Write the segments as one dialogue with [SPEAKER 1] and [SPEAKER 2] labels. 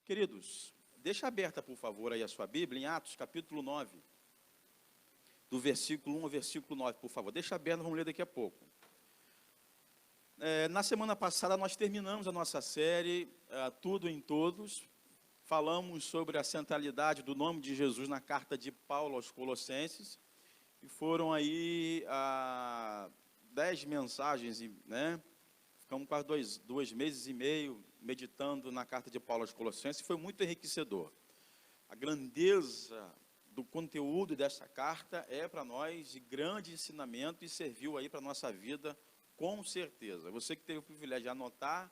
[SPEAKER 1] Queridos, deixa aberta, por favor, aí a sua Bíblia, em Atos, capítulo 9, do versículo 1 ao versículo 9, por favor. Deixa aberta, vamos ler daqui a pouco. Na semana passada, nós terminamos a nossa série, Tudo em Todos. Falamos sobre a centralidade do nome de Jesus na carta de Paulo aos Colossenses. E foram aí 10 mensagens, né? Ficamos quase dois meses e meio meditando na carta de Paulo aos Colossenses. Foi muito enriquecedor. A grandeza do conteúdo dessa carta é para nós de grande ensinamento e serviu aí para a nossa vida, com certeza. Você que teve o privilégio de anotar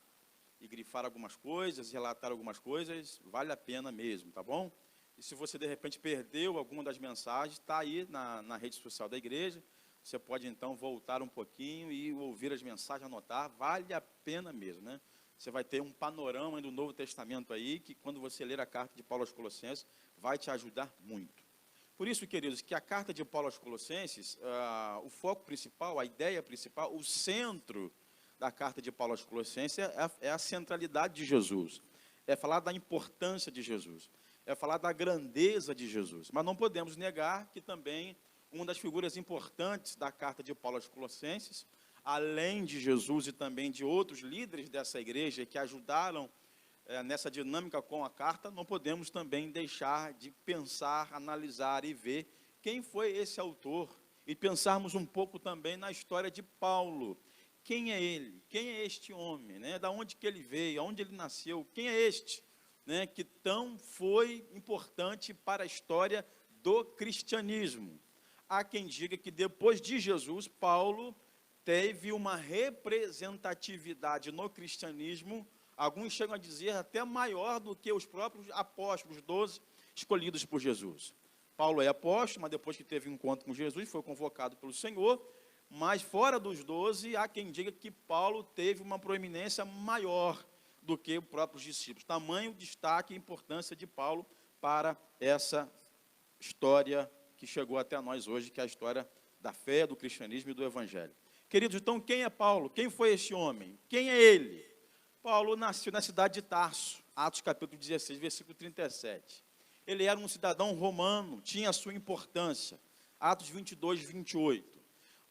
[SPEAKER 1] e grifar algumas coisas, relatar algumas coisas, vale a pena mesmo, tá bom? E se você, de repente, perdeu alguma das mensagens, está aí na rede social da igreja, você pode, então, voltar um pouquinho e ouvir as mensagens, anotar, vale a pena mesmo, né? Você vai ter um panorama do Novo Testamento aí, que quando você ler a carta de Paulo aos Colossenses, vai te ajudar muito. Por isso, queridos, que a carta de Paulo aos Colossenses, o foco principal, a ideia principal, o centro da carta de Paulo aos Colossenses é a centralidade de Jesus. É falar da importância de Jesus. É falar da grandeza de Jesus. Mas não podemos negar que também uma das figuras importantes da carta de Paulo aos Colossenses, além de Jesus e também de outros líderes dessa igreja que ajudaram nessa dinâmica com a carta, não podemos também deixar de pensar, analisar e ver quem foi esse autor e pensarmos um pouco também na história de Paulo. Quem é ele? Quem é este homem? Né? Da onde que ele veio? Aonde ele nasceu? Quem é este? Né? Que tão foi importante para a história do cristianismo. Há quem diga que depois de Jesus, Paulo teve uma representatividade no cristianismo, alguns chegam a dizer até maior do que os próprios apóstolos, os 12 escolhidos por Jesus. Paulo é apóstolo, mas depois que teve um encontro com Jesus, foi convocado pelo Senhor, mas fora dos 12, há quem diga que Paulo teve uma proeminência maior do que os próprios discípulos. Tamanho, destaque e importância de Paulo para essa história que chegou até nós hoje, que é a história da fé, do cristianismo e do evangelho. Queridos, então, quem é Paulo? Quem foi este homem? Quem é ele? Paulo nasceu na cidade de Tarso, Atos capítulo 16, versículo 37. Ele era um cidadão romano, tinha a sua importância. Atos 22, 28.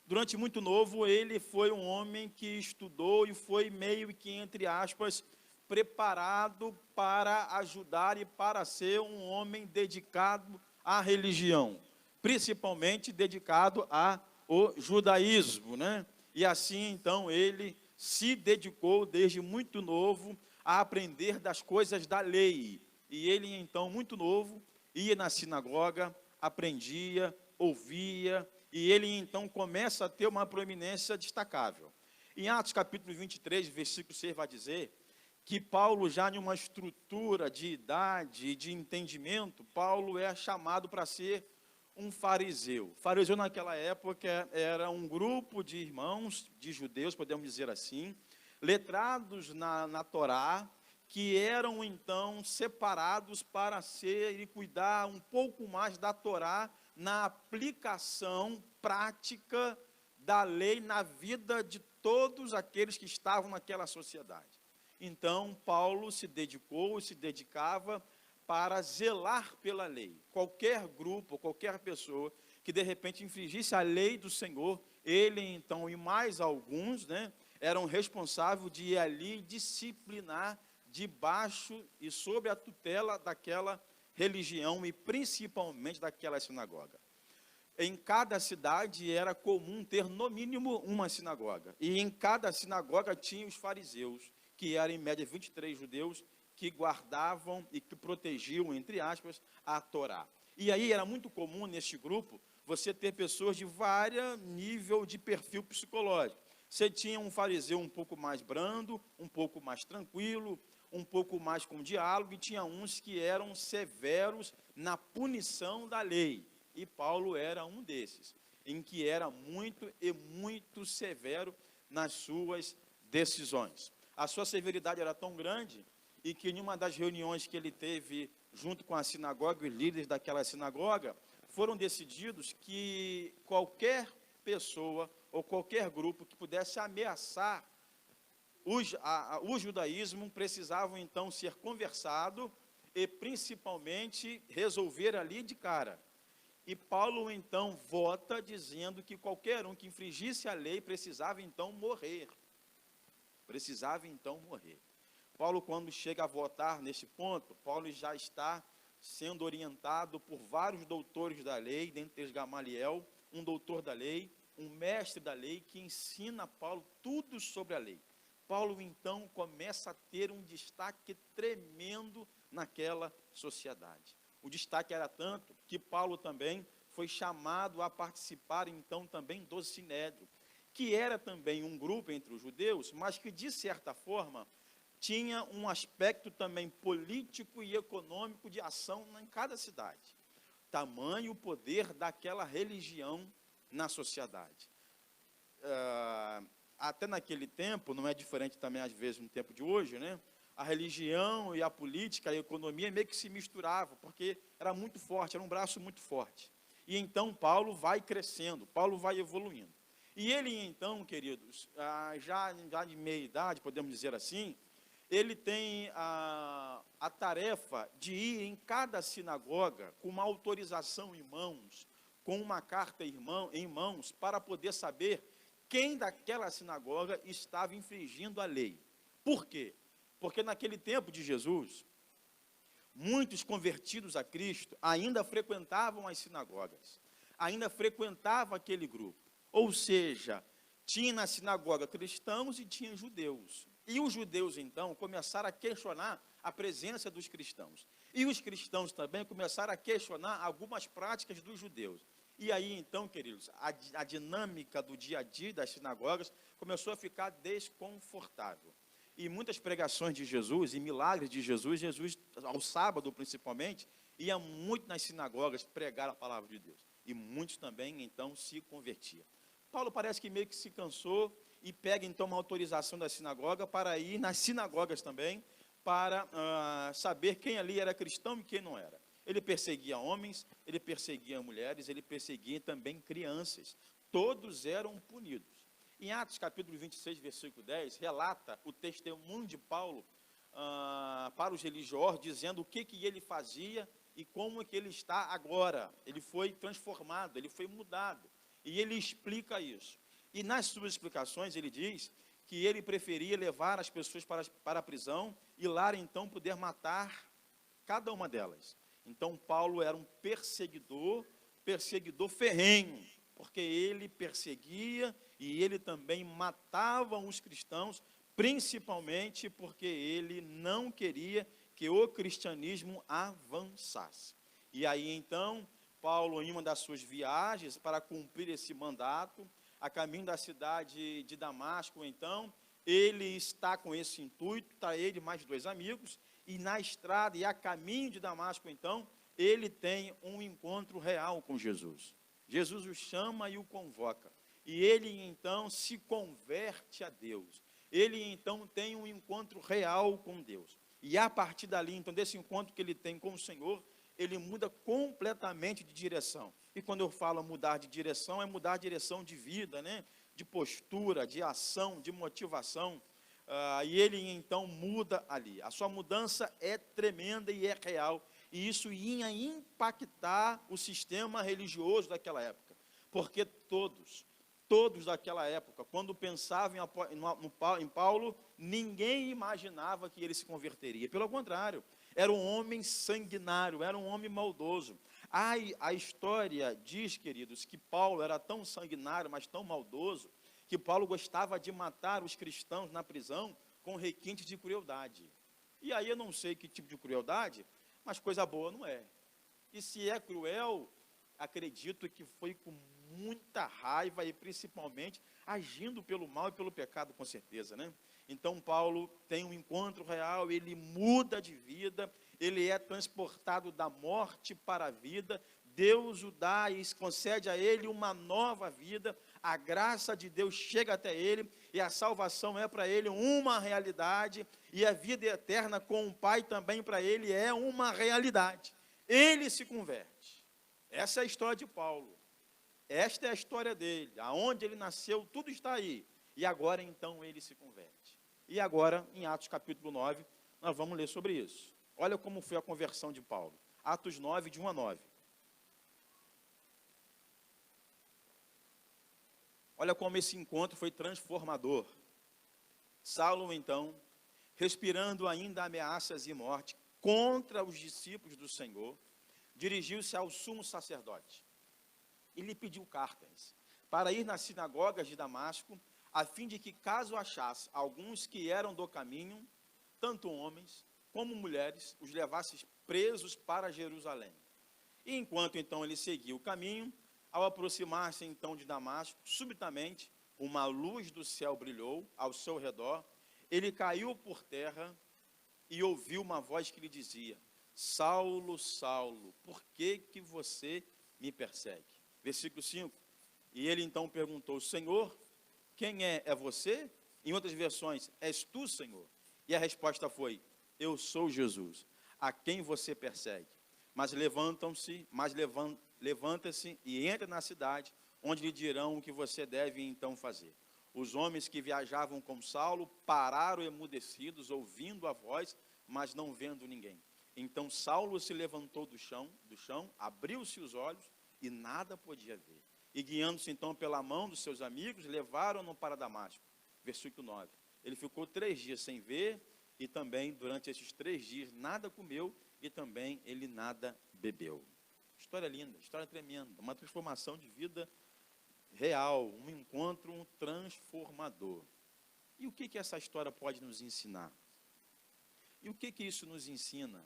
[SPEAKER 1] Durante muito novo, ele foi um homem que estudou e foi meio que, entre aspas, preparado para ajudar e para ser um homem dedicado à religião, principalmente dedicado ao judaísmo, né? E assim, então, ele se dedicou desde muito novo a aprender das coisas da lei. E ele, então, muito novo, ia na sinagoga, aprendia, ouvia, e ele, então, começa a ter uma proeminência destacável. Em Atos, capítulo 23, versículo 6, vai dizer que Paulo, já em uma estrutura de idade e de entendimento, Paulo é chamado para ser um fariseu. Fariseu, naquela época, era um grupo de irmãos, de judeus, podemos dizer assim, letrados na Torá, que eram, então, separados para ser e cuidar um pouco mais da Torá na aplicação prática da lei na vida de todos aqueles que estavam naquela sociedade. Então, Paulo se dedicou e se dedicava para zelar pela lei. Qualquer grupo, qualquer pessoa que de repente infringisse a lei do Senhor, ele então e mais alguns, né, eram responsáveis de ir ali disciplinar debaixo e sob a tutela daquela religião e principalmente daquela sinagoga. Em cada cidade era comum ter no mínimo uma sinagoga. E em cada sinagoga tinha os fariseus, que eram em média 23 judeus, que guardavam e que protegiam, entre aspas, a Torá. E aí era muito comum neste grupo você ter pessoas de vários níveis de perfil psicológico. Você tinha um fariseu um pouco mais brando, um pouco mais tranquilo, um pouco mais com diálogo, e tinha uns que eram severos na punição da lei. E Paulo era um desses, em que era muito e muito severo nas suas decisões. A sua severidade era tão grande, e que em uma das reuniões que ele teve junto com a sinagoga, os líderes daquela sinagoga, foram decididos que qualquer pessoa ou qualquer grupo que pudesse ameaçar o judaísmo precisavam então ser conversado e principalmente resolver ali de cara. E Paulo então vota dizendo que qualquer um que infringisse a lei precisava então morrer. Precisava então morrer. Paulo, quando chega a votar nesse ponto, Paulo já está sendo orientado por vários doutores da lei, dentre eles Gamaliel, um doutor da lei, um mestre da lei, que ensina a Paulo tudo sobre a lei. Paulo, então, começa a ter um destaque tremendo naquela sociedade. O destaque era tanto que Paulo também foi chamado a participar, então, também do Sinédrio, que era também um grupo entre os judeus, mas que, de certa forma, tinha um aspecto também político e econômico de ação em cada cidade. Tamanho o poder daquela religião na sociedade. Até naquele tempo, não é diferente também às vezes no tempo de hoje, né? A religião e a política, a economia meio que se misturavam, porque era muito forte, era um braço muito forte. E então Paulo vai crescendo, Paulo vai evoluindo. E ele então, queridos, já de meia idade, podemos dizer assim, ele tem a tarefa de ir em cada sinagoga com uma autorização em mãos, com uma carta em mãos, para poder saber quem daquela sinagoga estava infringindo a lei. Por quê? Porque naquele tempo de Jesus, muitos convertidos a Cristo ainda frequentavam as sinagogas, ainda frequentavam aquele grupo. Ou seja, tinha na sinagoga cristãos e tinha judeus. E os judeus, então, começaram a questionar a presença dos cristãos. E os cristãos também começaram a questionar algumas práticas dos judeus. E aí, então, queridos, a dinâmica do dia a dia das sinagogas começou a ficar desconfortável. E muitas pregações de Jesus e milagres de Jesus, ao sábado principalmente, ia muito nas sinagogas pregar a palavra de Deus. E muitos também, então, se convertiam. Paulo parece que meio que se cansou e pega, então, uma autorização da sinagoga para ir nas sinagogas também, para saber quem ali era cristão e quem não era. Ele perseguia homens, ele perseguia mulheres, ele perseguia também crianças. Todos eram punidos. Em Atos capítulo 26, versículo 10, relata o testemunho de Paulo para os religiosos, dizendo o que ele fazia e como que ele está agora. Ele foi transformado, ele foi mudado. E ele explica isso. E nas suas explicações ele diz que ele preferia levar as pessoas para a prisão e lá então poder matar cada uma delas. Então Paulo era um perseguidor ferrenho, porque ele perseguia e ele também matava os cristãos, principalmente porque ele não queria que o cristianismo avançasse. E aí então, Paulo, em uma das suas viagens para cumprir esse mandato, a caminho da cidade de Damasco, então, ele está com esse intuito, está ele e mais 2 amigos, e na estrada e a caminho de Damasco, então, ele tem um encontro real com Jesus. Jesus o chama e o convoca. E ele, então, se converte a Deus. Ele, então, tem um encontro real com Deus. E a partir dali, então, desse encontro que ele tem com o Senhor, ele muda completamente de direção. E quando eu falo mudar de direção, é mudar de direção de vida, né? De postura, de ação, de motivação. E ele, então, muda ali. A sua mudança é tremenda e é real. E isso ia impactar o sistema religioso daquela época. Porque todos daquela época, quando pensavam em Paulo, ninguém imaginava que ele se converteria. Pelo contrário, era um homem sanguinário, era um homem maldoso. A história diz, queridos, que Paulo era tão sanguinário, mas tão maldoso, que Paulo gostava de matar os cristãos na prisão com requintes de crueldade. E aí eu não sei que tipo de crueldade, mas coisa boa não é. E se é cruel, acredito que foi com muita raiva e principalmente agindo pelo mal e pelo pecado, com certeza, né? Então Paulo tem um encontro real, ele muda de vida, ele é transportado da morte para a vida, Deus o dá e concede a ele uma nova vida, a graça de Deus chega até ele, e a salvação é para ele uma realidade, e a vida eterna com o Pai também para ele é uma realidade. Ele se converte. Essa é a história de Paulo. Esta é a história dele, aonde ele nasceu, tudo está aí. E agora então ele se converte. E agora, em Atos capítulo 9, nós vamos ler sobre isso. Olha como foi a conversão de Paulo. Atos 9, de 1 a 9. Olha como esse encontro foi transformador. Saulo, então, respirando ainda ameaças e morte contra os discípulos do Senhor, dirigiu-se ao sumo sacerdote e lhe pediu cartas para ir nas sinagogas de Damasco, a fim de que, caso achasse alguns que eram do caminho, tanto homens como mulheres, os levasse presos para Jerusalém. E enquanto então ele seguia o caminho, ao aproximar-se então de Damasco, subitamente uma luz do céu brilhou ao seu redor, ele caiu por terra e ouviu uma voz que lhe dizia: Saulo, Saulo, por que você me persegue? Versículo 5. E ele então perguntou: Senhor, quem é? É você? Em outras versões, és tu, Senhor? E a resposta foi: eu sou Jesus, a quem você persegue. Mas levanta-se e entra na cidade, onde lhe dirão o que você deve então fazer. Os homens que viajavam com Saulo pararam emudecidos, ouvindo a voz, mas não vendo ninguém. Então Saulo se levantou do chão, abriu-se os olhos e nada podia ver. E guiando-se então pela mão dos seus amigos, levaram-no para Damasco. Versículo 9. Ele ficou 3 dias sem ver, e também durante esses 3 dias nada comeu, e também ele nada bebeu. História linda, história tremenda, uma transformação de vida real, um encontro transformador. E o que essa história pode nos ensinar? E o que isso nos ensina?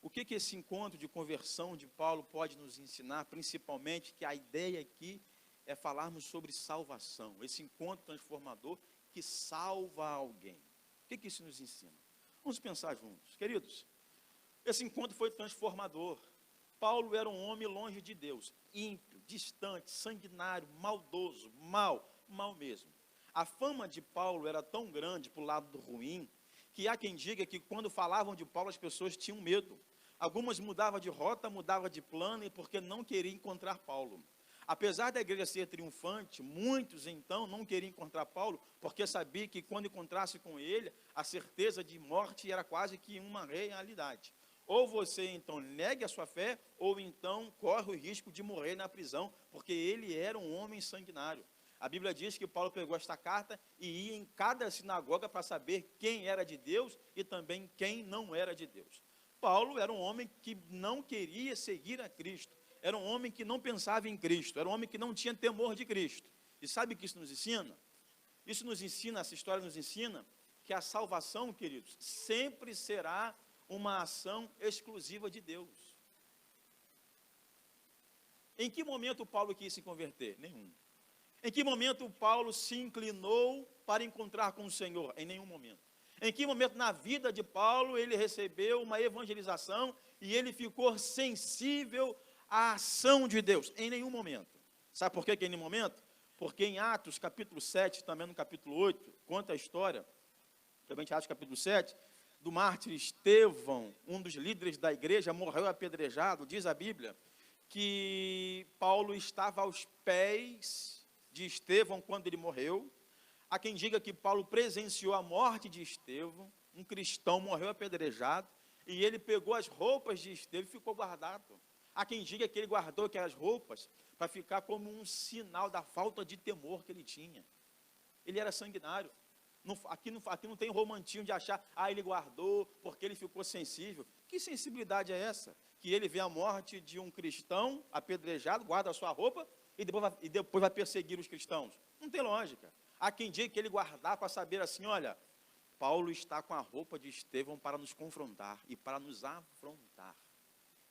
[SPEAKER 1] O que esse encontro de conversão de Paulo pode nos ensinar? Principalmente que a ideia aqui é falarmos sobre salvação, esse encontro transformador que salva alguém. O que isso nos ensina? Vamos pensar juntos. Queridos, esse encontro foi transformador. Paulo era um homem longe de Deus, ímpio, distante, sanguinário, maldoso, mal mesmo. A fama de Paulo era tão grande para o lado do ruim, que há quem diga que quando falavam de Paulo as pessoas tinham medo. Algumas mudavam de rota, mudavam de plano, porque não queriam encontrar Paulo. Apesar da igreja ser triunfante, muitos então não queriam encontrar Paulo, porque sabiam que quando encontrasse com ele, a certeza de morte era quase que uma realidade. Ou você então negue a sua fé, ou então corre o risco de morrer na prisão, porque ele era um homem sanguinário. A Bíblia diz que Paulo pegou esta carta e ia em cada sinagoga para saber quem era de Deus e também quem não era de Deus. Paulo era um homem que não queria seguir a Cristo, era um homem que não pensava em Cristo, era um homem que não tinha temor de Cristo. E sabe o que isso nos ensina? Isso nos ensina, essa história nos ensina, que a salvação, queridos, sempre será uma ação exclusiva de Deus. Em que momento Paulo quis se converter? Nenhum. Em que momento Paulo se inclinou para encontrar com o Senhor? Em nenhum momento. Em que momento na vida de Paulo ele recebeu uma evangelização e ele ficou sensível à ação de Deus? Em nenhum momento. Sabe por que em nenhum momento? Porque em Atos capítulo 7, também no capítulo 8, conta a história, também em Atos capítulo 7, do mártir Estevão, um dos líderes da igreja, morreu apedrejado. Diz a Bíblia que Paulo estava aos pés de Estevão quando ele morreu. Há quem diga que Paulo presenciou a morte de Estevão, um cristão morreu apedrejado, e ele pegou as roupas de Estevão e ficou guardado. Há quem diga que ele guardou aquelas roupas para ficar como um sinal da falta de temor que ele tinha. Ele era sanguinário. Aqui não tem romantismo de achar, ele guardou porque ele ficou sensível. Que sensibilidade é essa? Que ele vê a morte de um cristão apedrejado, guarda a sua roupa e depois vai perseguir os cristãos. Não tem lógica. Há quem diga que ele guardar para saber assim, olha, Paulo está com a roupa de Estevão para nos confrontar e para nos afrontar.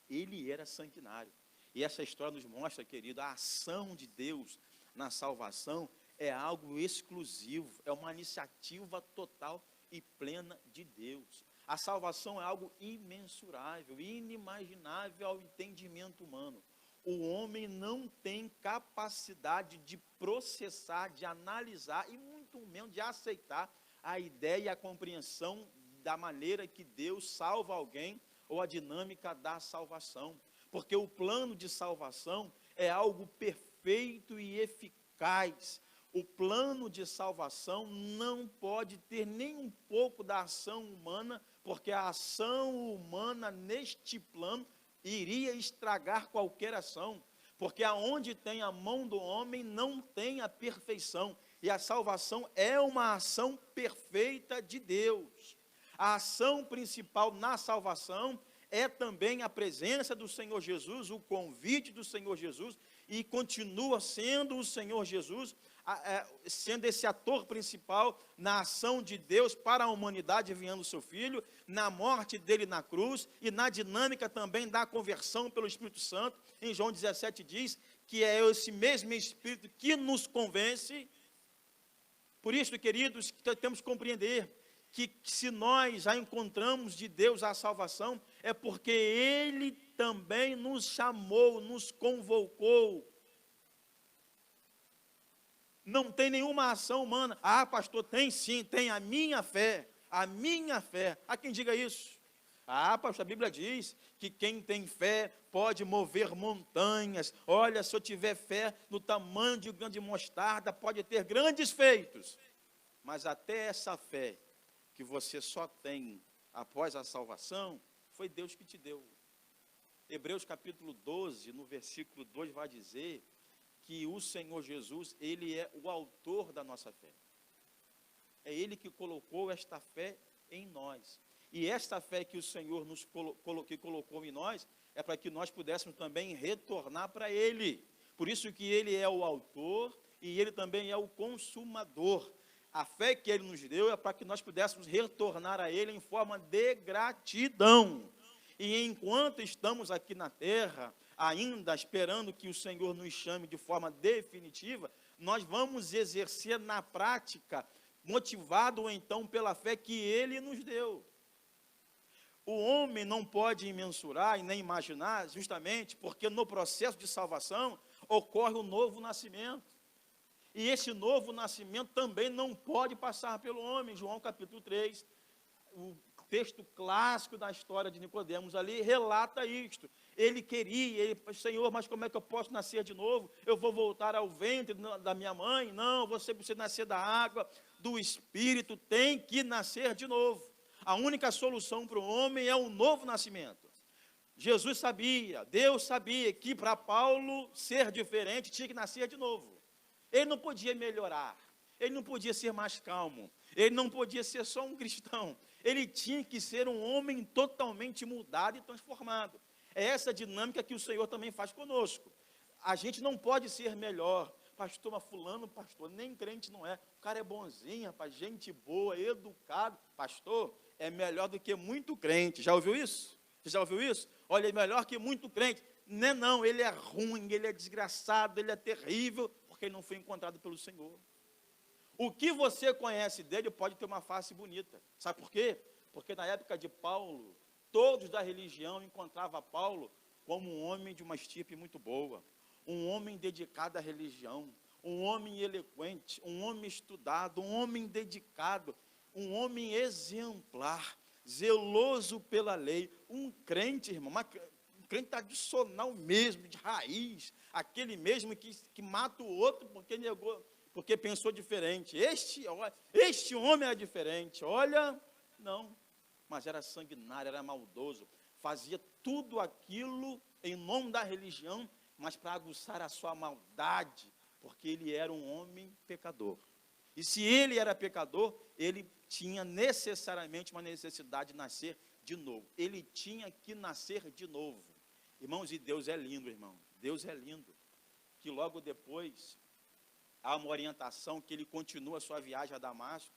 [SPEAKER 1] Ele era sanguinário. E essa história nos mostra, querido, a ação de Deus na salvação é algo exclusivo, é uma iniciativa total e plena de Deus. A salvação é algo imensurável, inimaginável ao entendimento humano. O homem não tem capacidade de processar, de analisar e muito menos de aceitar a ideia e a compreensão da maneira que Deus salva alguém ou a dinâmica da salvação. Porque o plano de salvação é algo perfeito e eficaz. O plano de salvação não pode ter nem um pouco da ação humana, porque a ação humana neste plano iria estragar qualquer ação, porque aonde tem a mão do homem não tem a perfeição, e a salvação é uma ação perfeita de Deus. A ação principal na salvação é também a presença do Senhor Jesus, o convite do Senhor Jesus, e continua sendo o Senhor Jesus, sendo esse ator principal na ação de Deus para a humanidade, enviando o seu Filho, na morte dele na cruz, e na dinâmica também da conversão pelo Espírito Santo. Em João 17 diz que é esse mesmo Espírito que nos convence. Por isso, queridos, temos que compreender que se nós já encontramos de Deus a salvação, é porque Ele também nos chamou, nos convocou. Não tem nenhuma ação humana. Ah, pastor, tem sim, tem a minha fé, a minha fé. Há quem diga isso. Ah, pastor, a Bíblia diz que quem tem fé pode mover montanhas. Olha, se eu tiver fé no tamanho de um grão de mostarda, pode ter grandes feitos. Mas até essa fé que você só tem após a salvação, foi Deus que te deu. Hebreus capítulo 12, no versículo 2, vai dizer que o Senhor Jesus, Ele é o autor da nossa fé. É Ele que colocou esta fé em nós. E esta fé que o Senhor nos colocou em nós, é para que nós pudéssemos também retornar para Ele. Por isso que Ele é o autor e Ele também é o consumador. A fé que Ele nos deu é para que nós pudéssemos retornar a Ele em forma de gratidão. E enquanto estamos aqui na terra, ainda esperando que o Senhor nos chame de forma definitiva, nós vamos exercer na prática, motivado então pela fé que Ele nos deu. O homem não pode mensurar e nem imaginar, justamente porque no processo de salvação ocorre o novo nascimento. E esse novo nascimento também não pode passar pelo homem. João capítulo 3, o texto clássico da história de Nicodemos ali, relata isto. Ele queria, Senhor, mas como é que eu posso nascer de novo? Eu vou voltar ao ventre da minha mãe? Não, você precisa nascer da água, do Espírito, tem que nascer de novo. A única solução para o homem é o novo nascimento. Jesus sabia, Deus sabia que para Paulo ser diferente tinha que nascer de novo. Ele não podia melhorar, ele não podia ser mais calmo, ele não podia ser só um cristão, ele tinha que ser um homem totalmente mudado e transformado. É essa dinâmica que o Senhor também faz conosco. A gente não pode ser melhor. Pastor, mas fulano, pastor, nem crente não é. O cara é bonzinho, rapaz, gente boa, educado. Pastor, é melhor do que muito crente. Já ouviu isso? Você já ouviu isso? Olha, é melhor que muito crente. Não é não, ele é ruim, ele é desgraçado, ele é terrível, porque ele não foi encontrado pelo Senhor. O que você conhece dele pode ter uma face bonita. Sabe por quê? Porque na época de Paulo, todos da religião encontravam Paulo como um homem de uma estirpe muito boa, um homem dedicado à religião, um homem eloquente, um homem estudado, um homem dedicado, um homem exemplar, zeloso pela lei, um crente, irmão, um crente tradicional mesmo, de raiz, aquele mesmo que mata o outro porque negou, porque pensou diferente. Este homem era diferente, olha, não, mas era sanguinário, era maldoso, fazia tudo aquilo em nome da religião, mas para aguçar a sua maldade, porque ele era um homem pecador. E se ele era pecador, ele tinha necessariamente uma necessidade de nascer de novo. Ele tinha que nascer de novo. Irmãos, e Deus é lindo, irmão. Deus é lindo. Que logo depois há uma orientação que ele continua a sua viagem a Damasco.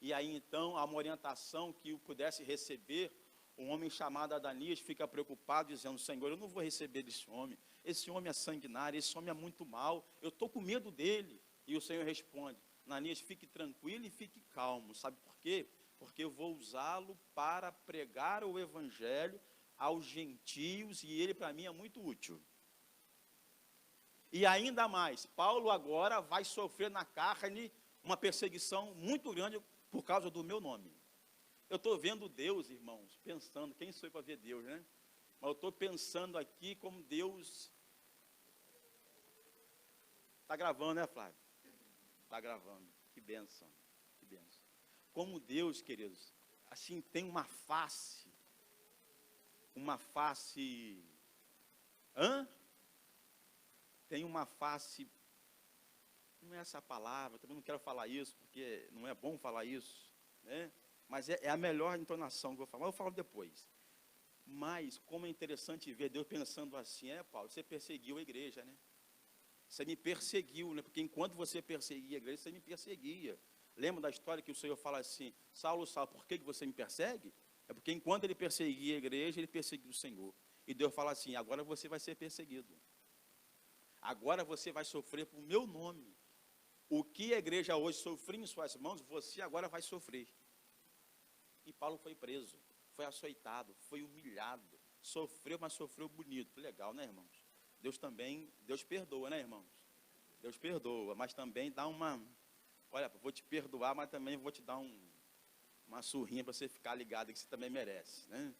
[SPEAKER 1] E aí então há uma orientação que o pudesse receber. Um homem chamado Ananias fica preocupado, dizendo: Senhor, eu não vou receber desse homem. Esse homem é sanguinário, esse homem é muito mau. Eu estou com medo dele. E o Senhor responde: Ananias, fique tranquilo e fique calmo. Sabe por quê? Porque eu vou usá-lo para pregar o evangelho aos gentios, e ele para mim é muito útil. E ainda mais, Paulo agora vai sofrer na carne uma perseguição muito grande por causa do meu nome. Eu estou vendo Deus, irmãos, pensando, quem sou eu para ver Deus, né? Mas eu estou pensando aqui como Deus... Está gravando, né, Flávio? Está gravando, que bênção, que bênção. Como Deus, queridos, assim, tem uma face, tem uma face, não é essa palavra, também não quero falar isso, porque não é bom falar isso, né? Mas é a melhor entonação que eu vou falar, mas eu falo depois. Mas, como é interessante ver Deus pensando assim, Paulo, você perseguiu a igreja, né? Você me perseguiu, né? Porque enquanto você perseguia a igreja, você me perseguia. Lembra da história que o Senhor fala assim, Saulo, Saulo, por que você me persegue? É porque enquanto ele perseguia a igreja, ele perseguiu o Senhor. E Deus fala assim, agora você vai ser perseguido. Agora você vai sofrer por meu nome. O que a igreja hoje sofreu em suas mãos, você agora vai sofrer. E Paulo foi preso, foi açoitado, foi humilhado, sofreu, mas sofreu bonito. Legal, né, irmãos? Deus perdoa, né, irmãos? Deus perdoa, mas também dá olha, vou te perdoar, mas também vou te dar uma surrinha para você ficar ligado que você também merece, né?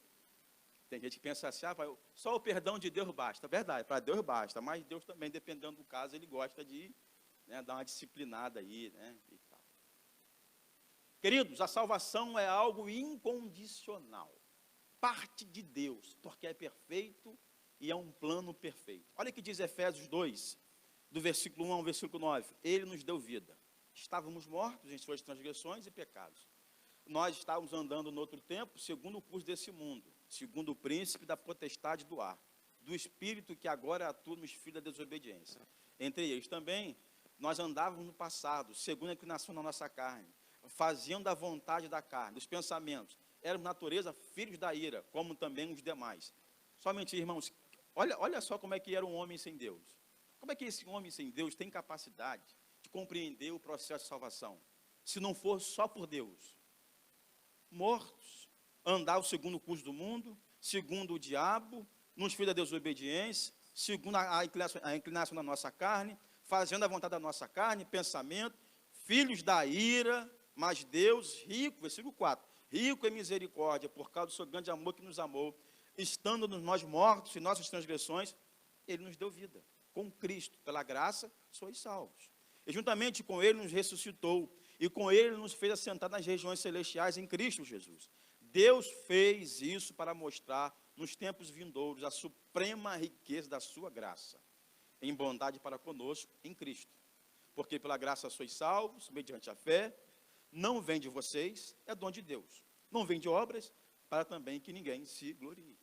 [SPEAKER 1] Tem gente que pensa assim, só o perdão de Deus basta. Verdade, para Deus basta, mas Deus também, dependendo do caso, ele gosta de, né, dar uma disciplinada aí, né, e tal. Queridos, a salvação é algo incondicional, parte de Deus, porque é perfeito e é um plano perfeito. Olha o que diz Efésios 2, do versículo 1 ao versículo 9. Ele nos deu vida. Estávamos mortos em suas transgressões e pecados. Nós estávamos andando no outro tempo, segundo o curso desse mundo, segundo o príncipe da potestade do ar, do espírito que agora atua nos filhos da desobediência. Entre eles também, nós andávamos no passado, segundo a inclinação da nossa carne, faziam da vontade da carne, dos pensamentos. Éramos natureza filhos da ira, como também os demais. Somente, irmãos, olha só como é que era um homem sem Deus. Como é que esse homem sem Deus tem capacidade de compreender o processo de salvação? Se não for só por Deus. Mortos, andar o segundo curso do mundo, segundo o diabo, nos filhos da desobediência, segundo a inclinação da nossa carne, fazendo a vontade da nossa carne, pensamento, filhos da ira, mas Deus, rico, versículo 4, rico em misericórdia, por causa do seu grande amor que nos amou, estando nós mortos em nossas transgressões, ele nos deu vida. Com Cristo, pela graça, sois salvos. E juntamente com ele nos ressuscitou, e com ele nos fez assentar nas regiões celestiais em Cristo Jesus. Deus fez isso para mostrar, nos tempos vindouros, a suprema riqueza da sua graça, em bondade para conosco, em Cristo. Porque pela graça sois salvos, mediante a fé, não vem de vocês, é dom de Deus. Não vem de obras, para também que ninguém se glorie.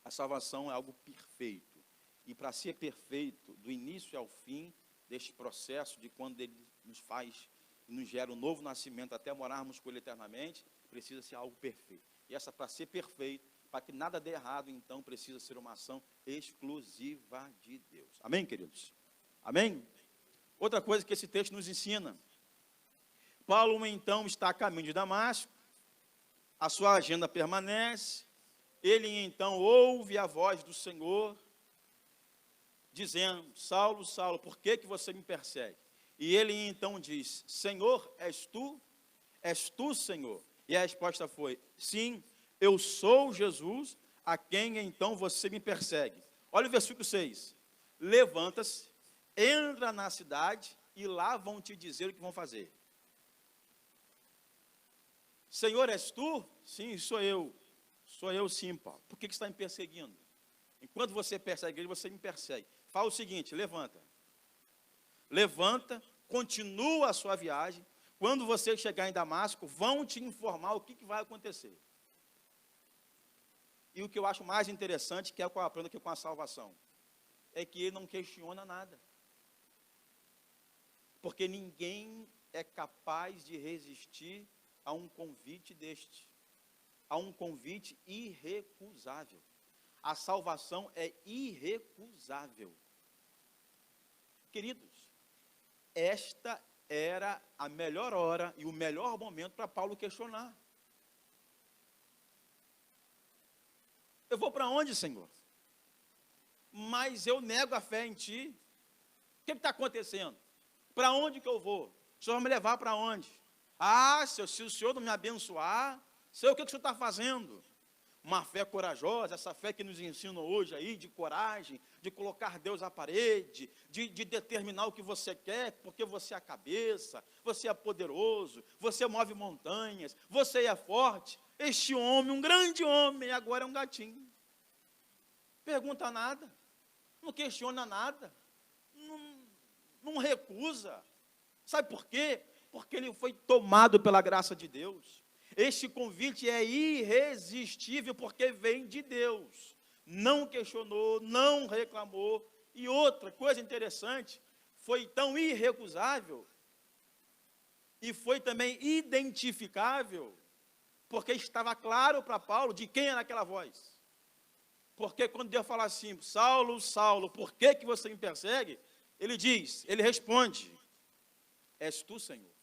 [SPEAKER 1] A salvação é algo perfeito. E para ser perfeito, do início ao fim, deste processo de quando ele nos faz e nos gera um novo nascimento até morarmos com ele eternamente, precisa ser algo perfeito. E essa, para ser perfeito, para que nada dê errado, então, precisa ser uma ação exclusiva de Deus. Amém, queridos? Amém? Outra coisa que esse texto nos ensina. Paulo, então, está a caminho de Damasco, a sua agenda permanece, ele, então, ouve a voz do Senhor, dizendo, Saulo, Saulo, por que você me persegue? E ele então diz, Senhor, és tu? És tu, Senhor? E a resposta foi, sim, eu sou Jesus, a quem então você me persegue. Olha o versículo 6. Levanta-se, entra na cidade e lá vão te dizer o que vão fazer. Senhor, és tu? Sim, sou eu. Sou eu sim, Paulo. Por que você está me perseguindo? Enquanto você persegue ele, você me persegue. Fala o seguinte, levanta. Levanta, continua a sua viagem. Quando você chegar em Damasco, vão te informar o que vai acontecer. E o que eu acho mais interessante, que é o que eu aprendo aqui com a salvação, é que ele não questiona nada. Porque ninguém é capaz de resistir a um convite deste. A um convite irrecusável. A salvação é irrecusável. Queridos, esta era a melhor hora e o melhor momento para Paulo questionar. Eu vou para onde, Senhor? Mas eu nego a fé em Ti. O que está acontecendo? Para onde que eu vou? O Senhor vai me levar para onde? Se o Senhor não me abençoar, sei o que o Senhor está fazendo. uma fé corajosa, essa fé que nos ensina hoje aí, de coragem, de colocar Deus à parede, de determinar o que você quer, porque você é a cabeça, você é poderoso, você move montanhas, você é forte. Este homem, um grande homem, agora é um gatinho. Pergunta nada, não questiona nada, não recusa. Sabe por quê? Porque ele foi tomado pela graça de Deus. Este convite é irresistível porque vem de Deus. Não questionou, não reclamou. E outra coisa interessante, foi tão irrecusável e foi também identificável, porque estava claro para Paulo de quem era aquela voz. Porque quando Deus fala assim, Saulo, Saulo, por que você me persegue? Ele responde, és tu, Senhor.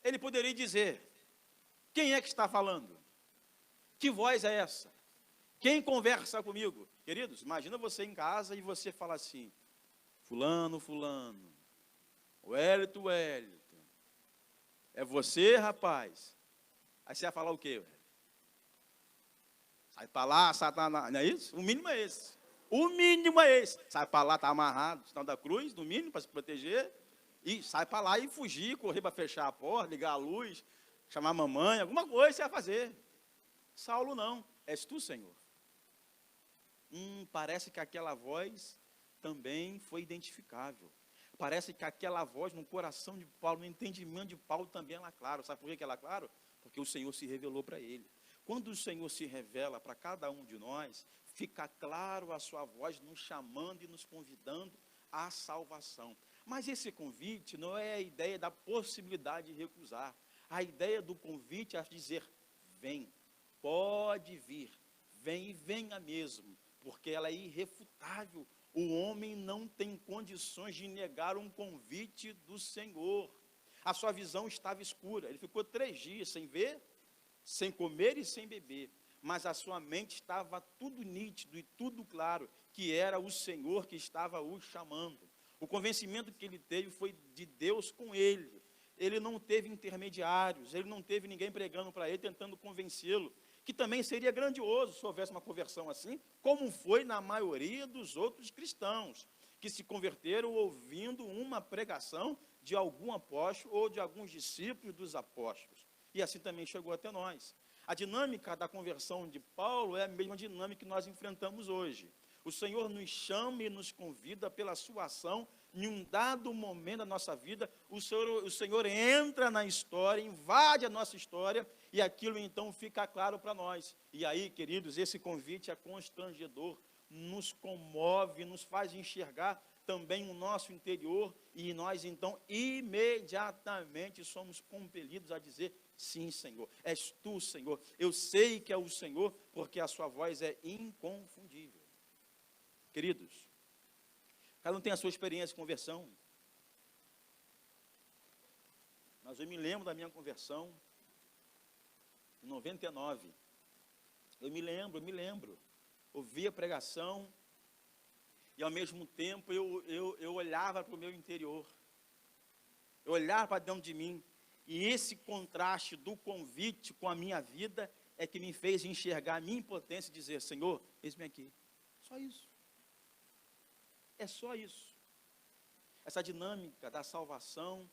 [SPEAKER 1] Ele poderia dizer, quem é que está falando? Que voz é essa? Quem conversa comigo? Queridos, imagina você em casa e você fala assim, fulano, fulano, Wellington, Wellington, é você, rapaz? Aí você vai falar o quê? Sai para lá, Satanás, não é isso? O mínimo é esse. O mínimo é esse. Sai para lá, está amarrado, sinal da cruz, no mínimo, para se proteger. E sai para lá e fugir, correr para fechar a porta, ligar a luz, chamar a mamãe, alguma coisa você vai fazer. Saulo não, és tu, Senhor. Parece que aquela voz também foi identificável. Parece que aquela voz no coração de Paulo, no entendimento de Paulo também ela é clara. Sabe por que ela é clara? Porque o Senhor se revelou para ele. Quando o Senhor se revela para cada um de nós, fica claro a sua voz nos chamando e nos convidando à salvação. Mas esse convite não é a ideia da possibilidade de recusar. A ideia do convite é dizer, vem, pode vir, vem e venha mesmo, porque ela é irrefutável. O homem não tem condições de negar um convite do Senhor. A sua visão estava escura, ele ficou 3 dias sem ver, sem comer e sem beber, mas a sua mente estava tudo nítido e tudo claro, que era o Senhor que estava o chamando. O convencimento que ele teve foi de Deus com ele. Ele não teve intermediários, ele não teve ninguém pregando para ele, tentando convencê-lo, que também seria grandioso se houvesse uma conversão assim, como foi na maioria dos outros cristãos, que se converteram ouvindo uma pregação de algum apóstolo ou de alguns discípulos dos apóstolos. E assim também chegou até nós. A dinâmica da conversão de Paulo é a mesma dinâmica que nós enfrentamos hoje. O Senhor nos chama e nos convida pela sua ação. Em um dado momento da nossa vida, o Senhor entra na história, invade a nossa história, e aquilo então fica claro para nós. E aí, queridos, esse convite é constrangedor, nos comove, nos faz enxergar também o nosso interior, e nós então imediatamente somos compelidos a dizer, sim, Senhor, és tu, Senhor. Eu sei que é o Senhor, porque a sua voz é inconfundível. Queridos, cada um tem a sua experiência de conversão. Mas eu me lembro da minha conversão em 99. Eu me lembro. Ouvi a pregação e ao mesmo tempo eu olhava para o meu interior. Eu olhava para dentro de mim. E esse contraste do convite com a minha vida é que me fez enxergar a minha impotência e dizer, Senhor, eis-me aqui. Só isso. É só isso. Essa dinâmica da salvação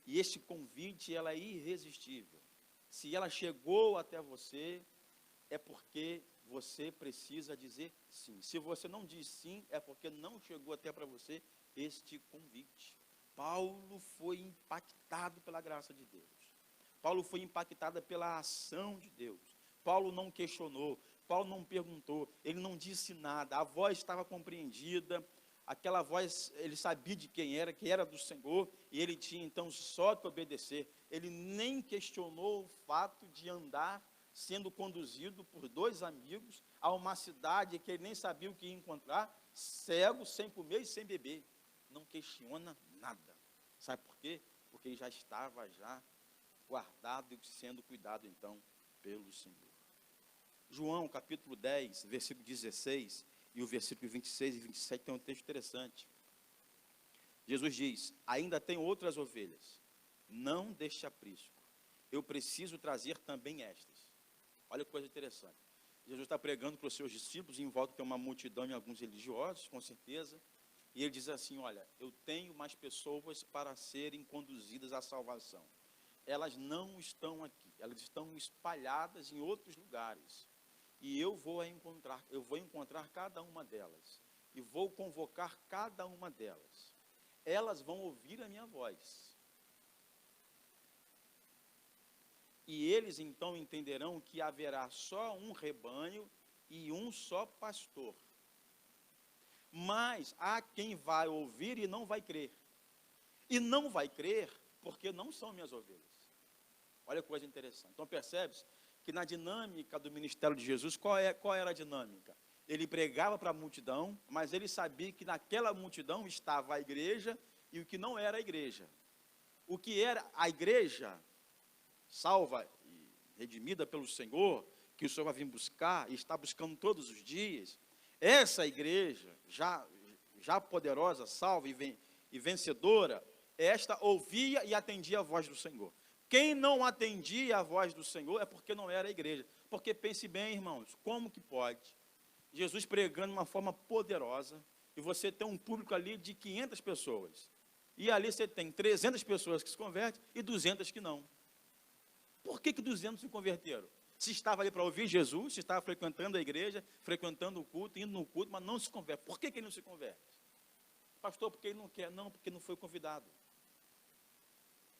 [SPEAKER 1] e este convite, ela é irresistível. Se ela chegou até você, é porque você precisa dizer sim. Se você não diz sim, é porque não chegou até para você este convite. Paulo foi impactado pela graça de Deus. Paulo foi impactado pela ação de Deus. Paulo não questionou, Paulo não perguntou, ele não disse nada. A voz estava compreendida. Aquela voz, ele sabia de quem era, que era do Senhor, e ele tinha então só que obedecer. Ele nem questionou o fato de andar sendo conduzido por 2 amigos a uma cidade que ele nem sabia o que ia encontrar, cego, sem comer e sem beber. Não questiona nada. Sabe por quê? Porque ele já estava guardado e sendo cuidado então pelo Senhor. João capítulo 10, versículo 16, e o versículo 26 e 27 tem um texto interessante. Jesus diz, ainda tem outras ovelhas, não deste aprisco, eu preciso trazer também estas. Olha que coisa interessante. Jesus está pregando para os seus discípulos, e em volta tem uma multidão e alguns religiosos, com certeza. E ele diz assim, olha, eu tenho mais pessoas para serem conduzidas à salvação. Elas não estão aqui, elas estão espalhadas em outros lugares. E eu vou encontrar cada uma delas. E vou convocar cada uma delas. Elas vão ouvir a minha voz. E eles então entenderão que haverá só um rebanho e um só pastor. Mas há quem vai ouvir e não vai crer. E não vai crer porque não são minhas ovelhas. Olha que coisa interessante. Então percebe-se que na dinâmica do ministério de Jesus, qual era a dinâmica? Ele pregava para a multidão, mas ele sabia que naquela multidão estava a igreja e o que não era a igreja. O que era a igreja, salva e redimida pelo Senhor, que o Senhor vai vir buscar e está buscando todos os dias, essa igreja, já poderosa, salva e vencedora, esta ouvia e atendia a voz do Senhor. Quem não atendia a voz do Senhor é porque não era a igreja. Porque pense bem, irmãos, como que pode Jesus pregando de uma forma poderosa e você tem um público ali de 500 pessoas, e ali você tem 300 pessoas que se convertem e 200 que não? Por que 200 se converteram? Se estava ali para ouvir Jesus, se estava frequentando a igreja, frequentando o culto, indo no culto, mas não se converte. Por que ele não se converte? Pastor, porque ele não quer? Não, porque não foi convidado.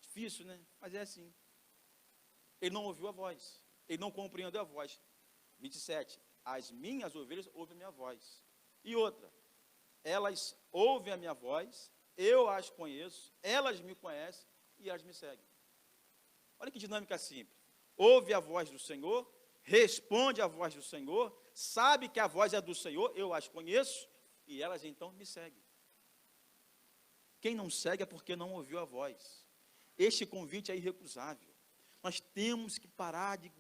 [SPEAKER 1] Difícil, né? Mas é assim. Ele não ouviu a voz, ele não compreendeu a voz. 27. As minhas ovelhas ouvem a minha voz. E outra, elas ouvem a minha voz, eu as conheço, elas me conhecem e elas me seguem. Olha que dinâmica simples. Ouve a voz do Senhor, responde à voz do Senhor, sabe que a voz é do Senhor, eu as conheço, e elas então me seguem. Quem não segue é porque não ouviu a voz. Este convite é irrecusável. Nós temos que parar de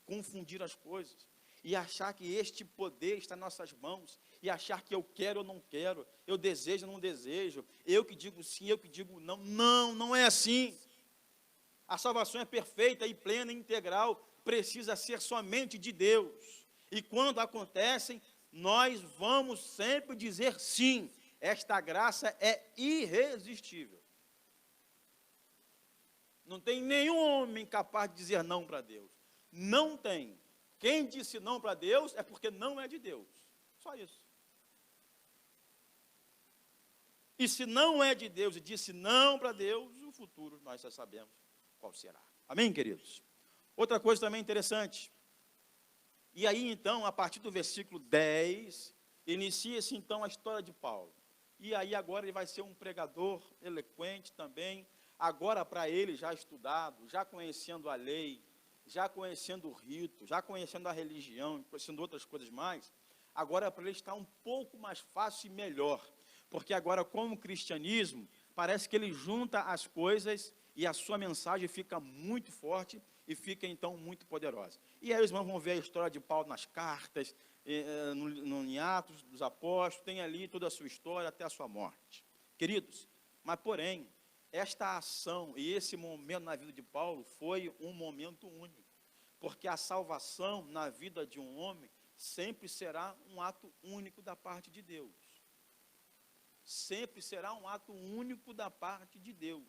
[SPEAKER 1] confundir as coisas e achar que este poder está em nossas mãos, e achar que eu quero ou não quero, eu desejo ou não desejo, eu que digo sim, eu que digo não. Não, não é assim. A salvação é perfeita e plena e integral, precisa ser somente de Deus. E quando acontecem, nós vamos sempre dizer sim. Esta graça é irresistível. Não tem nenhum homem capaz de dizer não para Deus. Não tem. Quem disse não para Deus é porque não é de Deus. Só isso. E se não é de Deus e disse não para Deus, o futuro nós já sabemos qual será. Amém, queridos? Outra coisa também interessante. E aí, então, a partir do versículo 10, inicia-se, então, a história de Paulo. E aí, agora, ele vai ser um pregador eloquente também. Agora, para ele, já estudado, já conhecendo a lei, já conhecendo o rito, já conhecendo a religião, conhecendo outras coisas mais, agora para ele está um pouco mais fácil e melhor. Porque agora, como o cristianismo, parece que ele junta as coisas e a sua mensagem fica muito forte e fica, então, muito poderosa. E aí os irmãos vão ver a história de Paulo nas cartas, em Atos dos Apóstolos, tem ali toda a sua história até a sua morte. Queridos, mas porém, esta ação e esse momento na vida de Paulo foi um momento único, porque a salvação na vida de um homem sempre será um ato único da parte de Deus. Sempre será um ato único da parte de Deus.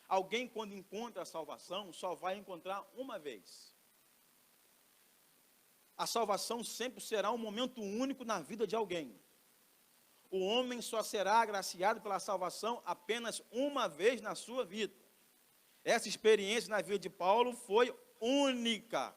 [SPEAKER 1] Alguém, quando encontra a salvação, só vai encontrar uma vez. A salvação sempre será um momento único na vida de alguém. O homem só será agraciado pela salvação apenas uma vez na sua vida. Essa experiência na vida de Paulo foi única.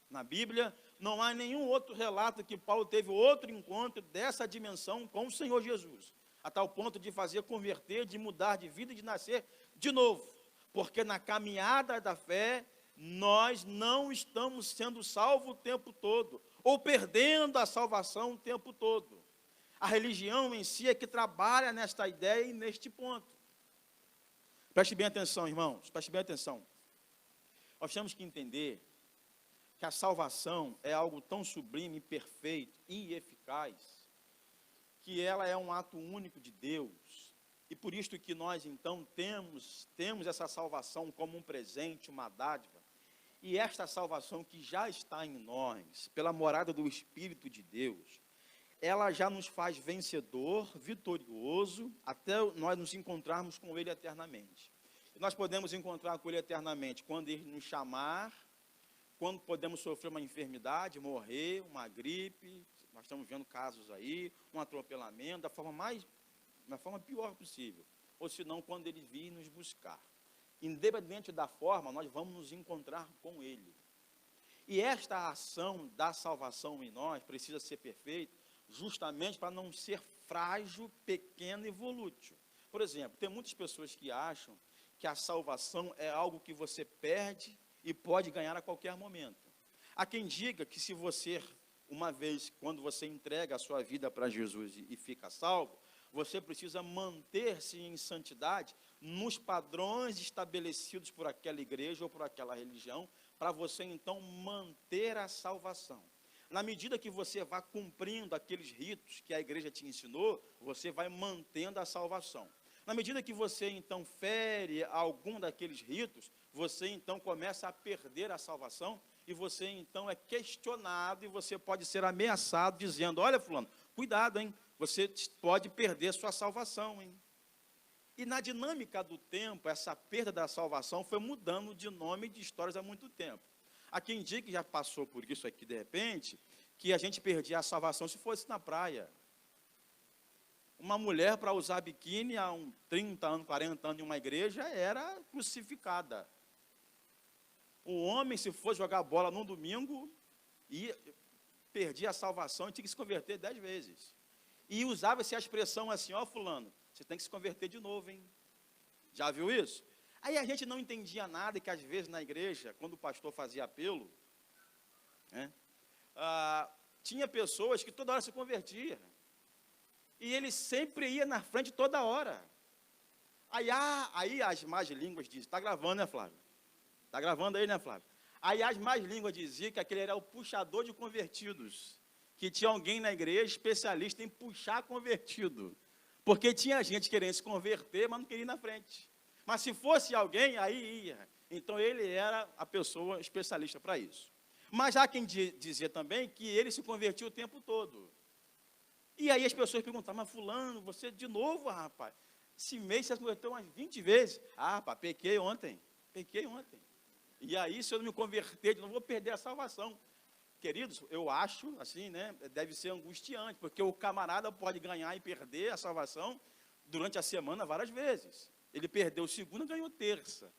[SPEAKER 1] Na Bíblia, não há nenhum outro relato que Paulo teve outro encontro dessa dimensão com o Senhor Jesus, a tal ponto de fazer converter, de mudar de vida e de nascer de novo. Porque na caminhada da fé, nós não estamos sendo salvos o tempo todo, ou perdendo a salvação o tempo todo. A religião em si é que trabalha nesta ideia e neste ponto. Preste bem atenção, irmãos, preste bem atenção. Nós temos que entender que a salvação é algo tão sublime, perfeito e eficaz, que ela é um ato único de Deus. E por isto que nós, então, temos essa salvação como um presente, uma dádiva. E esta salvação que já está em nós, pela morada do Espírito de Deus, ela já nos faz vencedor, vitorioso, até nós nos encontrarmos com Ele eternamente. Nós podemos encontrar com Ele eternamente quando Ele nos chamar, quando podemos sofrer uma enfermidade, morrer, uma gripe, nós estamos vendo casos aí, um atropelamento, da forma pior possível. Ou senão, quando Ele vir nos buscar. Independente da forma, nós vamos nos encontrar com Ele. E esta ação da salvação em nós precisa ser perfeita, justamente para não ser frágil, pequeno e volútil. Por exemplo, tem muitas pessoas que acham que a salvação é algo que você perde e pode ganhar a qualquer momento. Há quem diga que se você, uma vez, quando você entrega a sua vida para Jesus e fica salvo, você precisa manter-se em santidade nos padrões estabelecidos por aquela igreja ou por aquela religião, para você então manter a salvação. Na medida que você vá cumprindo aqueles ritos que a igreja te ensinou, você vai mantendo a salvação. Na medida que você então fere algum daqueles ritos, você então começa a perder a salvação e você então é questionado e você pode ser ameaçado dizendo: olha, fulano, cuidado, hein? Você pode perder sua salvação, hein? E na dinâmica do tempo, essa perda da salvação foi mudando de nome e de histórias há muito tempo. Há quem diga que já passou por isso aqui de repente, que a gente perdia a salvação se fosse na praia. Uma mulher, para usar biquíni há 30 anos, 40 anos em uma igreja, era crucificada. O homem, se fosse jogar bola num domingo, perdia a salvação e tinha que se converter 10 vezes. E usava-se a expressão assim: ó, fulano, você tem que se converter de novo, hein? Já viu isso? Aí a gente não entendia nada, e que às vezes na igreja, quando o pastor fazia apelo, né, tinha pessoas que toda hora se convertiam. E ele sempre ia na frente toda hora. Aí as más línguas diziam, está gravando, né, Flávio? Está gravando aí, né, Flávio? Aí as más línguas diziam que aquele era o puxador de convertidos, que tinha alguém na igreja especialista em puxar convertido, porque tinha gente querendo se converter, mas não queria ir na frente. Mas se fosse alguém, aí ia. Então ele era a pessoa especialista para isso. Mas há quem dizia também que ele se convertia o tempo todo. E aí as pessoas perguntavam: mas fulano, você de novo, rapaz? Esse mês você se converteu umas 20 vezes. Ah, rapaz, pequei ontem. E aí, se eu não me converter de novo, vou perder a salvação. Queridos, eu acho, assim, né, deve ser angustiante, porque o camarada pode ganhar e perder a salvação durante a semana várias vezes. Ele perdeu segunda, ganhou terça.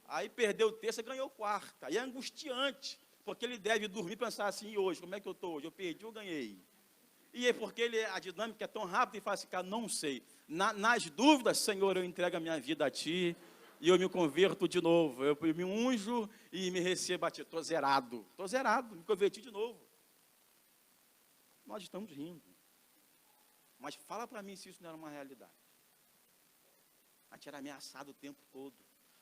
[SPEAKER 1] Aí perdeu terça, ganhou quarta. Aí é angustiante, porque ele deve dormir e pensar assim: e hoje, como é que eu estou hoje? Eu perdi ou ganhei? E é porque a dinâmica é tão rápida e fala assim: cara, não sei. Nas dúvidas, Senhor, eu entrego a minha vida a Ti, e eu me converto de novo. Eu me unjo e me recebo a Ti. Estou zerado, me converti de novo. Nós estamos rindo. Mas fala para mim se isso não era uma realidade. A gente era ameaçado o tempo todo,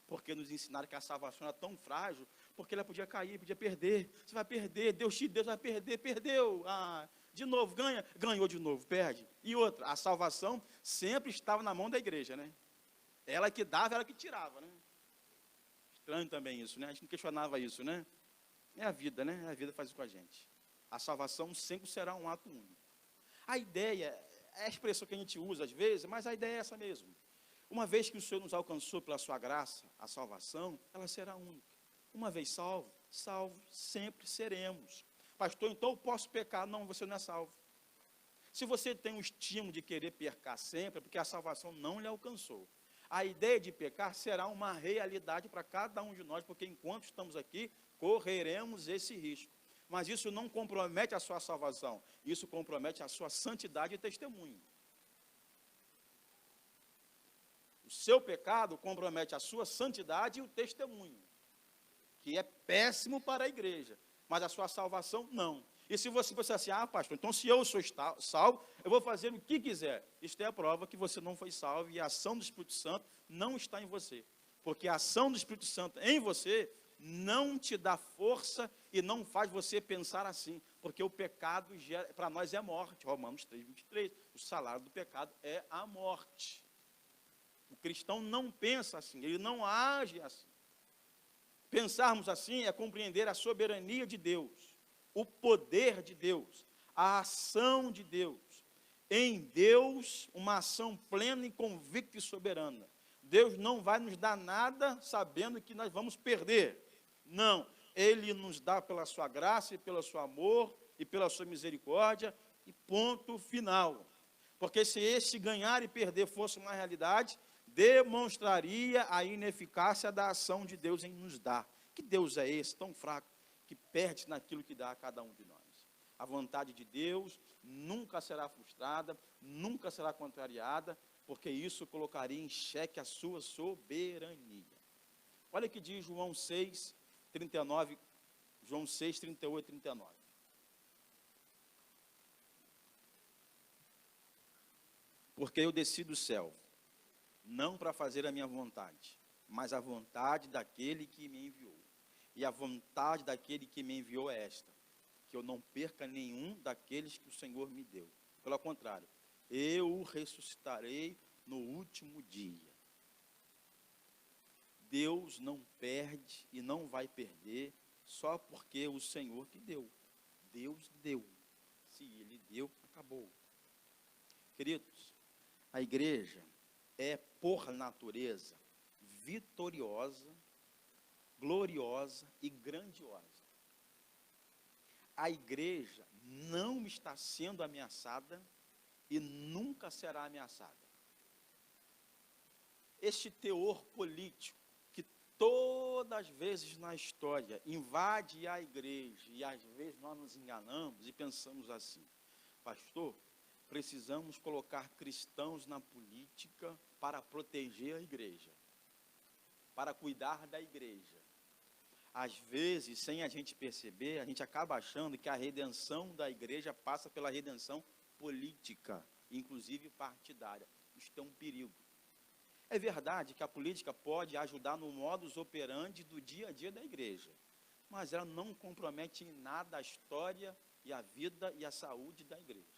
[SPEAKER 1] porque nos ensinaram que a salvação era tão frágil, porque ela podia cair, podia perder. Você vai perder, Deus te deu, vai perder, perdeu. De novo, ganhou de novo, perde. E outra, a salvação sempre estava na mão da igreja, né? Ela que dava, ela que tirava, né? Estranho também isso, né? A gente não questionava isso, né? É a vida, né? A vida faz isso com a gente. A salvação sempre será um ato único. A ideia, é a expressão que a gente usa às vezes, mas a ideia é essa mesmo. Uma vez que o Senhor nos alcançou pela sua graça, a salvação, ela será única. Uma vez salvo, sempre seremos. Pastor, então eu posso pecar? Não, você não é salvo. Se você tem um estímulo de querer pecar sempre, é porque a salvação não lhe alcançou. A ideia de pecar será uma realidade para cada um de nós, porque enquanto estamos aqui, correremos esse risco. Mas isso não compromete a sua salvação, isso compromete a sua santidade e testemunho. O seu pecado compromete a sua santidade e o testemunho, que é péssimo para a igreja, mas a sua salvação não. E se você pensar assim: pastor, então se eu sou salvo, eu vou fazer o que quiser. Isto é a prova que você não foi salvo e a ação do Espírito Santo não está em você. Porque a ação do Espírito Santo em você não te dá força e não faz você pensar assim. Porque o pecado, para nós, é morte. Romanos 3:23. O salário do pecado é a morte. O cristão não pensa assim, ele não age assim. Pensarmos assim é compreender a soberania de Deus, o poder de Deus, a ação de Deus. Em Deus, uma ação plena e convicta e soberana. Deus não vai nos dar nada sabendo que nós vamos perder. Não, Ele nos dá pela sua graça e pelo seu amor e pela sua misericórdia, e ponto final. Porque se esse ganhar e perder fosse uma realidade, demonstraria a ineficácia da ação de Deus em nos dar. Que Deus é esse, tão fraco, que perde naquilo que dá a cada um de nós? A vontade de Deus nunca será frustrada, nunca será contrariada, porque isso colocaria em xeque a sua soberania. Olha o que diz João 6, 39, João 6, 38 e 39. Porque eu desci do céu, não para fazer a minha vontade, mas a vontade daquele que me enviou. E a vontade daquele que me enviou é esta: que eu não perca nenhum daqueles que o Senhor me deu. Pelo contrário, eu o ressuscitarei no último dia. Deus não perde e não vai perder só porque o Senhor que deu. Deus deu. Se Ele deu, acabou. Queridos, a igreja é, por natureza, vitoriosa, gloriosa e grandiosa. A igreja não está sendo ameaçada e nunca será ameaçada. Este teor político que todas as vezes na história invade a igreja, e às vezes nós nos enganamos e pensamos assim: pastor, precisamos colocar cristãos na política para proteger a igreja, para cuidar da igreja. Às vezes, sem a gente perceber, a gente acaba achando que a redenção da igreja passa pela redenção política, inclusive partidária. Isso é um perigo. É verdade que a política pode ajudar no modus operandi do dia a dia da igreja, mas ela não compromete em nada a história e a vida e a saúde da igreja.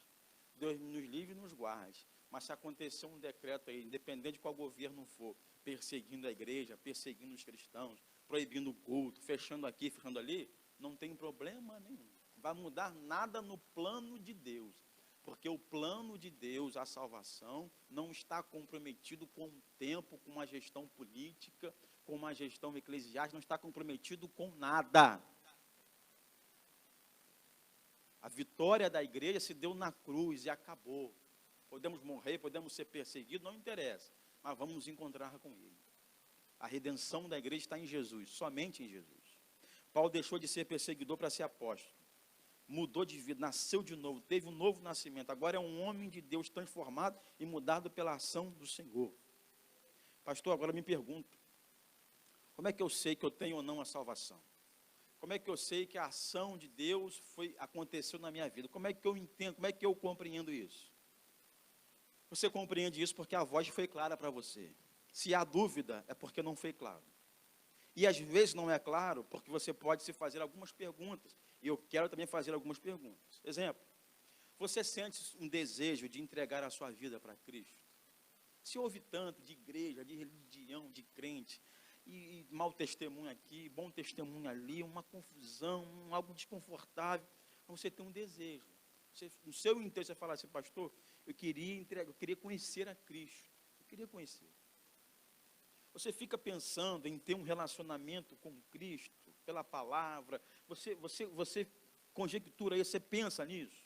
[SPEAKER 1] Deus nos livre e nos guarde, mas se acontecer um decreto aí, independente de qual governo for, perseguindo a igreja, perseguindo os cristãos, proibindo o culto, fechando aqui, fechando ali, não tem problema nenhum. Vai mudar nada no plano de Deus, porque o plano de Deus, a salvação, não está comprometido com o tempo, com uma gestão política, com uma gestão eclesiástica, não está comprometido com nada. A vitória da igreja se deu na cruz e acabou. Podemos morrer, podemos ser perseguidos, não interessa, mas vamos nos encontrar com Ele. A redenção da igreja está em Jesus, somente em Jesus. Paulo deixou de ser perseguidor para ser apóstolo. Mudou de vida, nasceu de novo, teve um novo nascimento. Agora é um homem de Deus transformado e mudado pela ação do Senhor. Pastor, agora me pergunto, como é que eu sei que eu tenho ou não a salvação? Como é que eu sei que a ação de Deus aconteceu na minha vida? Como é que eu entendo, como é que eu compreendo isso? Você compreende isso porque a voz foi clara para você. Se há dúvida, é porque não foi claro. E às vezes não é claro, porque você pode se fazer algumas perguntas. E eu quero também fazer algumas perguntas. Exemplo, você sente um desejo de entregar a sua vida para Cristo? Se ouve tanto de igreja, de religião, de crente, e mau testemunho aqui, bom testemunho ali, uma confusão, algo desconfortável, você tem um desejo. No seu interesse, você fala assim: pastor, eu queria conhecer a Cristo. Eu queria conhecer. Você fica pensando em ter um relacionamento com Cristo, pela palavra, você conjectura isso, você pensa nisso.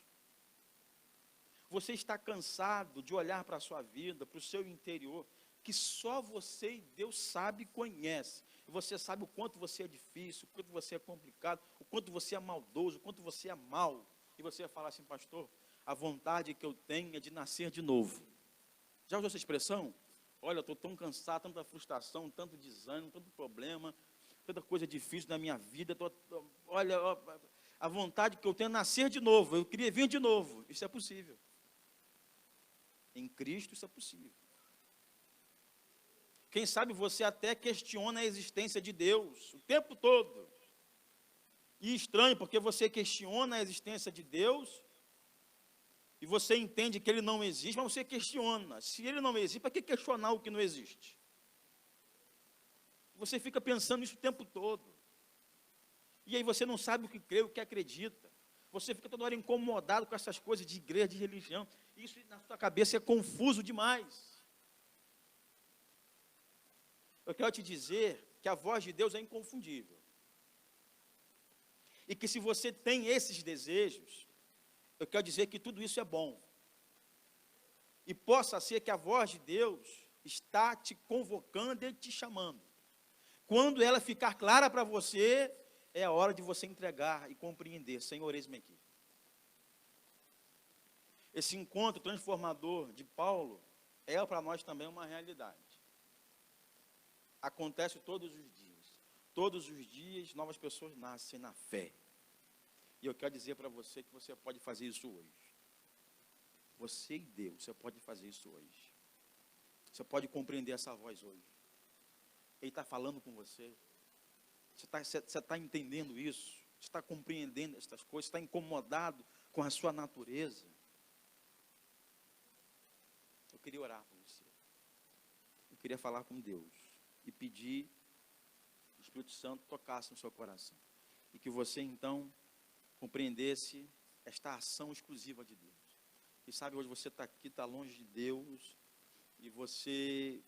[SPEAKER 1] Você está cansado de olhar para a sua vida, para o seu interior, que só você e Deus sabe e conhece. E você sabe o quanto você é difícil, o quanto você é complicado, o quanto você é maldoso, o quanto você é mau. E você vai falar assim: pastor, a vontade que eu tenho é de nascer de novo. Já usou essa expressão? Olha, eu estou tão cansado, tanta frustração, tanto desânimo, tanto problema, tanta coisa difícil na minha vida. Olha, a vontade que eu tenho é nascer de novo. Eu queria vir de novo. Isso é possível. Em Cristo isso é possível. Quem sabe você até questiona a existência de Deus o tempo todo. E estranho, porque você questiona a existência de Deus e você entende que Ele não existe, mas você questiona. Se Ele não existe, para que questionar o que não existe? Você fica pensando nisso o tempo todo. E aí você não sabe o que crê, o que acredita. Você fica toda hora incomodado com essas coisas de igreja, de religião. Isso na sua cabeça é confuso demais. Eu quero te dizer que a voz de Deus é inconfundível. E que se você tem esses desejos, eu quero dizer que tudo isso é bom. E possa ser que a voz de Deus está te convocando e te chamando. Quando ela ficar clara para você, é a hora de você entregar e compreender. Senhor, eis-me aqui. Esse encontro transformador de Paulo é para nós também uma realidade. Acontece todos os dias. Todos os dias novas pessoas nascem na fé. E eu quero dizer para você que você pode fazer isso hoje. Você e Deus, você pode fazer isso hoje. Você pode compreender essa voz hoje. Ele está falando com você. Você está entendendo isso? Você está compreendendo essas coisas? Você está incomodado com a sua natureza? Eu queria orar por você. Eu queria falar com Deus e pedir que o Espírito Santo tocasse no seu coração. E que você, então, compreendesse esta ação exclusiva de Deus. E sabe, hoje você está aqui, está longe de Deus, e você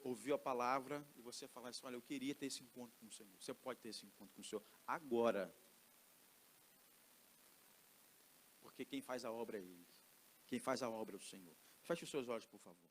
[SPEAKER 1] ouviu a palavra, e você fala assim, olha, eu queria ter esse encontro com o Senhor. Você pode ter esse encontro com o Senhor agora. Porque quem faz a obra é Ele. Quem faz a obra é o Senhor. Feche os seus olhos, por favor.